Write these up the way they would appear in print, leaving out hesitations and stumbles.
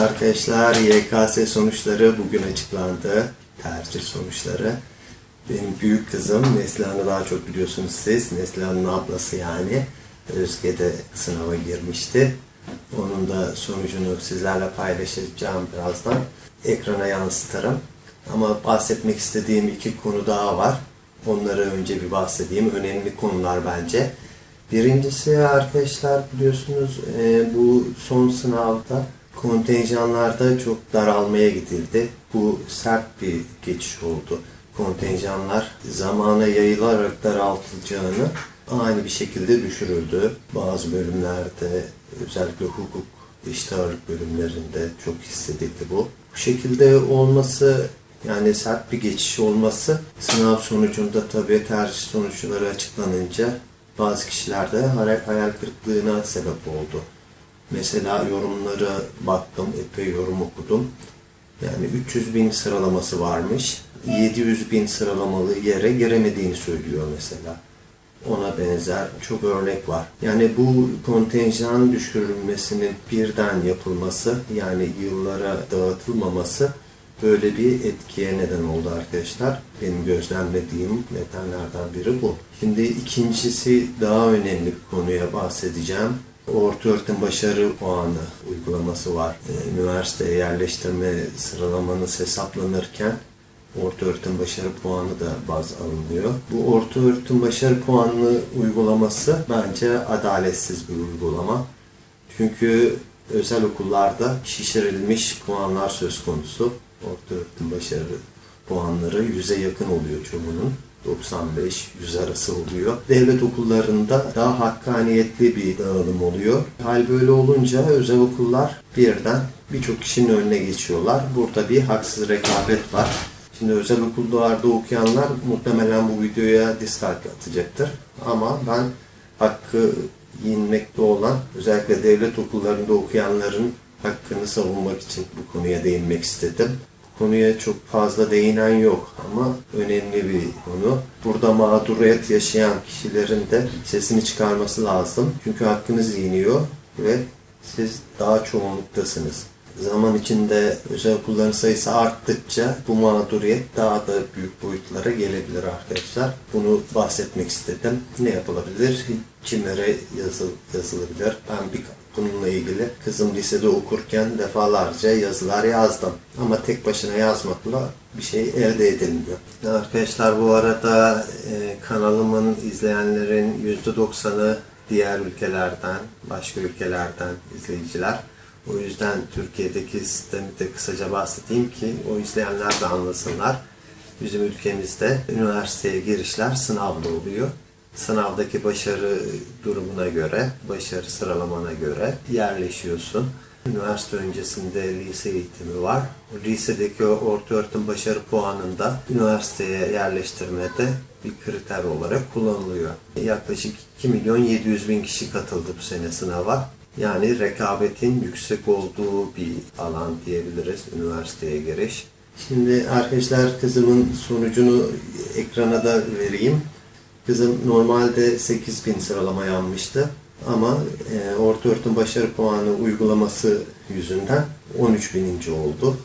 arkadaşlar, YKS sonuçları bugün açıklandı. Tercih sonuçları. Benim büyük kızım Neslihan'ı daha çok biliyorsunuz siz. Neslihan'ın ablası yani. Özge'de sınava girmişti. Onun da sonucunu sizlerle paylaşacağım birazdan. Ekrana yansıtırım. Ama bahsetmek istediğim iki konu daha var. Onları önce bir bahsedeyim. Önemli konular bence. Birincisi arkadaşlar biliyorsunuz bu son sınavda kontenjanlarda çok daralmaya gidildi. Bu sert bir geçiş oldu. Kontenjanlar zamana yayılarak daraltılacağını aynı bir şekilde düşürüldü. Bazı bölümlerde özellikle hukuk, eşit ağırlık bölümlerinde çok hissedildi bu. Bu şekilde olması, yani sert bir geçiş olması sınav sonucunda tabii tercih sonuçları açıklanınca bazı kişilerde hayal kırıklığına sebep oldu. Mesela yorumlara baktım, epey yorum okudum. Yani 300.000 sıralaması varmış. 700.000 sıralamalı yere giremediğini söylüyor mesela. Ona benzer çok örnek var. Yani bu kontenjan düşürülmesinin birden yapılması, yani yıllara dağıtılmaması böyle bir etkiye neden oldu arkadaşlar. Benim gözlemlediğim nedenlerden biri bu. Şimdi ikincisi daha önemli bir konuya bahsedeceğim. Ortaöğretim başarı puanı uygulaması var. Üniversiteye yerleştirme sıralamanız hesaplanırken ortaöğretim başarı puanı da baz alınıyor. Bu ortaöğretim başarı puanı uygulaması bence adaletsiz bir uygulama. Çünkü özel okullarda şişirilmiş puanlar söz konusu. Ortaöğretim başarı puanları 100'e yakın oluyor çoğunun. 95-100 arası oluyor. Devlet okullarında daha hakkaniyetli bir dağılım oluyor. Hal böyle olunca özel okullar birden birçok kişinin önüne geçiyorlar. Burada bir haksız rekabet var. Şimdi özel okullarda okuyanlar muhtemelen bu videoya dislike atacaktır. Ama ben hakkı yenmekte olan, özellikle devlet okullarında okuyanların hakkını savunmak için bu konuya değinmek istedim. Konuya çok fazla değinen yok ama önemli bir konu. Burada mağduriyet yaşayan kişilerin de sesini çıkarması lazım. Çünkü hakkınız yeniyor ve siz daha çoğunluktasınız. Zaman içinde özel okulların sayısı arttıkça bu mağduriyet daha da büyük boyutlara gelebilir arkadaşlar. Bunu bahsetmek istedim. Ne yapılabilir? Kimlere yazılabilir? Ben bununla ilgili kızım lisede okurken defalarca yazılar yazdım. Ama tek başına yazmakla bir şey elde edilmiyor. Arkadaşlar bu arada kanalımın izleyenlerin %90'ı diğer ülkelerden, başka ülkelerden izleyiciler. O yüzden Türkiye'deki sistemi de kısaca bahsedeyim ki o izleyenler de anlasınlar. Bizim ülkemizde üniversiteye girişler sınavla oluyor. Sınavdaki başarı durumuna göre, başarı sıralamana göre yerleşiyorsun. Üniversite öncesinde lise eğitimi var. Lisedeki ortaöğretim başarı puanında üniversiteye yerleştirmede bir kriter olarak kullanılıyor. Yaklaşık 2.700.000 kişi katıldı bu sene sınava. Yani rekabetin yüksek olduğu bir alan diyebiliriz üniversiteye giriş. Şimdi arkadaşlar kızımın sonucunu ekrana da vereyim. Kızım normalde 8.000 sıralama yanmıştı ama ortaöğretim başarı puanı uygulaması yüzünden 13.000. oldu.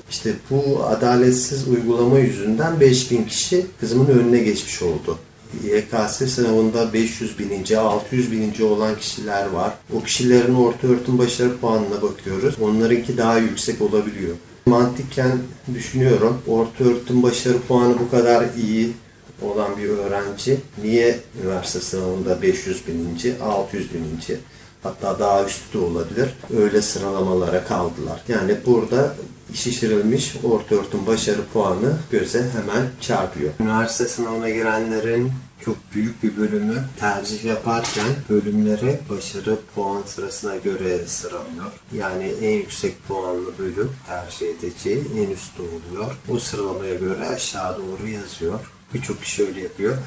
İşte bu adaletsiz uygulama yüzünden 5.000 kişi kızımın önüne geçmiş oldu. YKS sınavında 500.000, 600.000 olan kişiler var. O kişilerin ortaöğretim başarı puanına bakıyoruz. Onlarınki daha yüksek olabiliyor. Mantıken düşünüyorum, ortaöğretim başarı puanı bu kadar iyi olan bir öğrenci niye üniversite sınavında 500.000, 600.000, hatta daha üstü de olabilir, öyle sıralamalara kaldılar. Yani burada şişirilmiş ortaöğretim başarı puanı göze hemen çarpıyor. Üniversite sınavına girenlerin çok büyük bir bölümü tercih yaparken bölümlere başarı puan sırasına göre sıralıyor. Yani en yüksek puanlı bölüm tercih edeceği en üstte oluyor. O sıralamaya göre aşağı doğru yazıyor. Birçok kişi öyle yapıyor.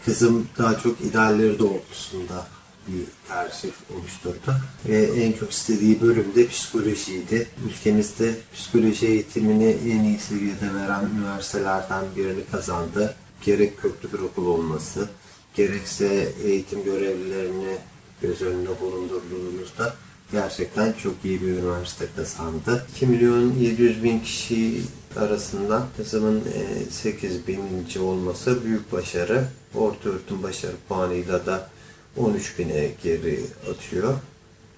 Kızım daha çok idealleri doğrultusunda bir tercih oluşturdu. Ve en çok istediği bölüm de psikolojiydi. Ülkemizde psikoloji eğitimini en iyi seviyede veren üniversitelerden birini kazandı. Gerek köklü bir okul olması, gerekse eğitim görevlilerini göz önüne bulundurduğumuzda gerçekten çok iyi bir üniversite kazandı. 2.700.000 kişi arasından kızımın 8.000. olması büyük başarı. Ortaöğretim başarı puanıyla da 13.000'e geri atıyor.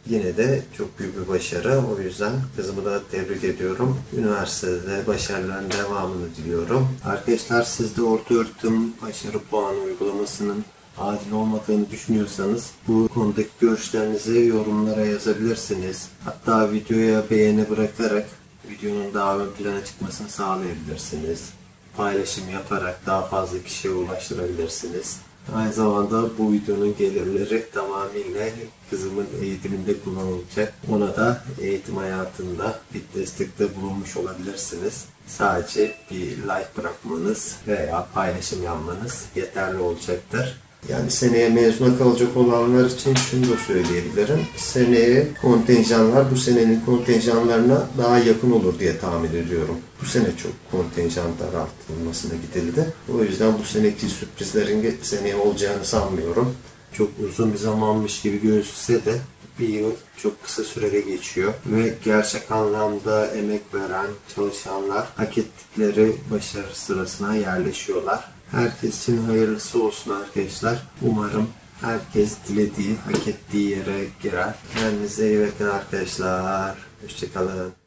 Yine de çok büyük bir başarı. O yüzden kızımı da tebrik ediyorum. Üniversitede başarıların devamını diliyorum. Arkadaşlar, siz de ortaöğretim başarı puanı uygulamasının adil olmadığını düşünüyorsanız bu konudaki görüşlerinizi yorumlara yazabilirsiniz. Hatta videoya beğeni bırakarak videonun daha ön plana çıkmasını sağlayabilirsiniz. Paylaşım yaparak daha fazla kişiye ulaştırabilirsiniz. Aynı zamanda bu videonun gelirleri tamamıyla kızımın eğitiminde kullanılacak. Ona da eğitim hayatında bir destekte bulunmuş olabilirsiniz. Sadece bir like bırakmanız veya paylaşım yapmanız yeterli olacaktır. Yani seneye mezuna kalacak olanlar için şunu da söyleyebilirim. Seneye kontenjanlar bu senenin kontenjanlarına daha yakın olur diye tahmin ediyorum. Bu sene çok kontenjan daraltılmasına gidildi. O yüzden bu seneki sürprizlerin seneye olacağını sanmıyorum. Çok uzun bir zamanmış gibi gözükse de bir yıl çok kısa sürede geçiyor ve gerçek anlamda emek veren çalışanlar hak ettikleri başarı sırasına yerleşiyorlar. Herkes için hayırlısı olsun arkadaşlar. Umarım herkes dilediği, hak ettiği yere girer. Kendinize iyi bakın arkadaşlar. Hoşçakalın.